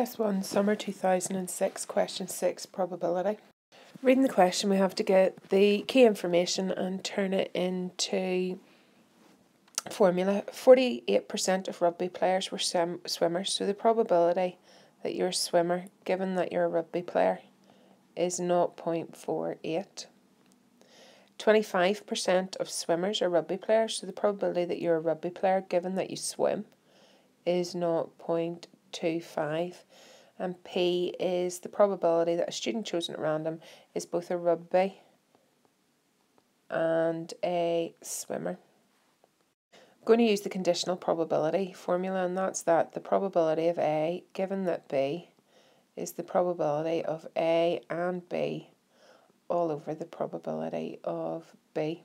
S1 Summer 2006 Question 6 Probability. Reading the question, we have to get the key information and turn it into formula. 48% of rugby players were swimmers, so the probability that you're a swimmer, given that you're a rugby player, is 0.48. 25% of swimmers are rugby players, so the probability that you're a rugby player, given that you swim, is 0.25. And P is the probability that a student chosen at random is both a rugby and a swimmer. I'm going to use the conditional probability formula, and that's that the probability of A, given that B, is the probability of A and B all over the probability of B.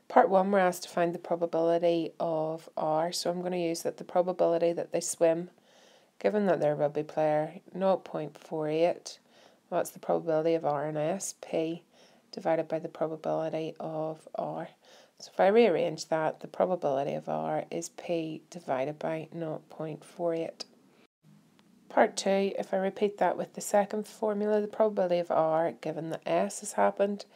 Part 1, we're asked to find the probability of R, so I'm going to use that the probability that they swim, given that they're a rugby player, 0.48, that's the probability of R and S, P, divided by the probability of R. So if I rearrange that, the probability of R is P divided by 0.48. Part 2, if I repeat that with the second formula, the probability of R, given that S has happened,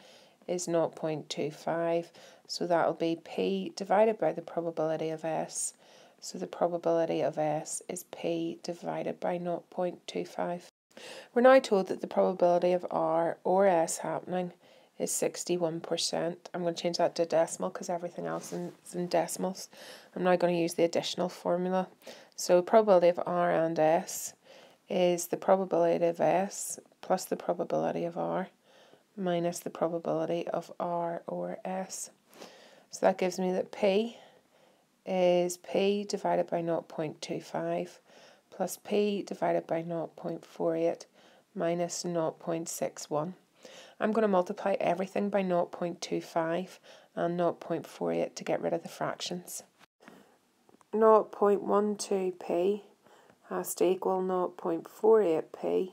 is 0.25. So that will be P divided by the probability of S. So the probability of S is P divided by 0.25. We're now told that the probability of R or S happening is 61%. I'm going to change that to decimal because everything else is in decimals. I'm now going to use the additional formula. So probability of R and S is the probability of S plus the probability of R minus the probability of R or S. So that gives me that P is P divided by 0.25 plus P divided by 0.48 minus 0.61. I'm going to multiply everything by 0.25 and 0.48 to get rid of the fractions. 0.12p has to equal 0.48p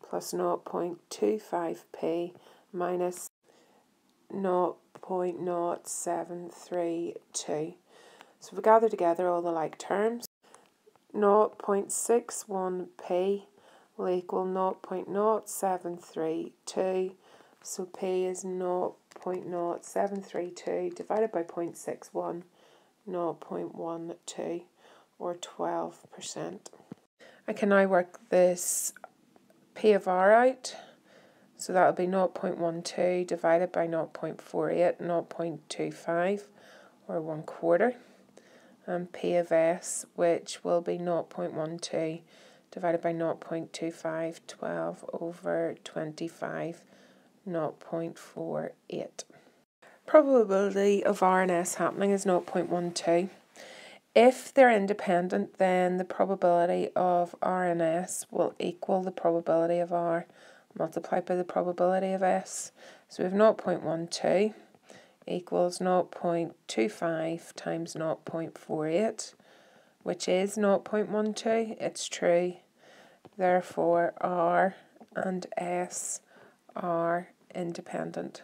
plus 0.25p minus 0.0732. So if we gather together all the like terms, 0.61p will equal 0.0732. So P is 0.0732 divided by 0.61, 0.12, or 12%. I can now work this P of R out. So that will be 0.12 divided by 0.48, 0.25, or 1/4. And P of S, which will be 0.12 divided by 0.25, 12 over 25, 0.48. Probability of R and S happening is 0.12. If they're independent, then the probability of R and S will equal the probability of R multiplied by the probability of S. So we have 0.12 equals 0.25 times 0.48, which is 0.12. It's true. Therefore, R and S are independent.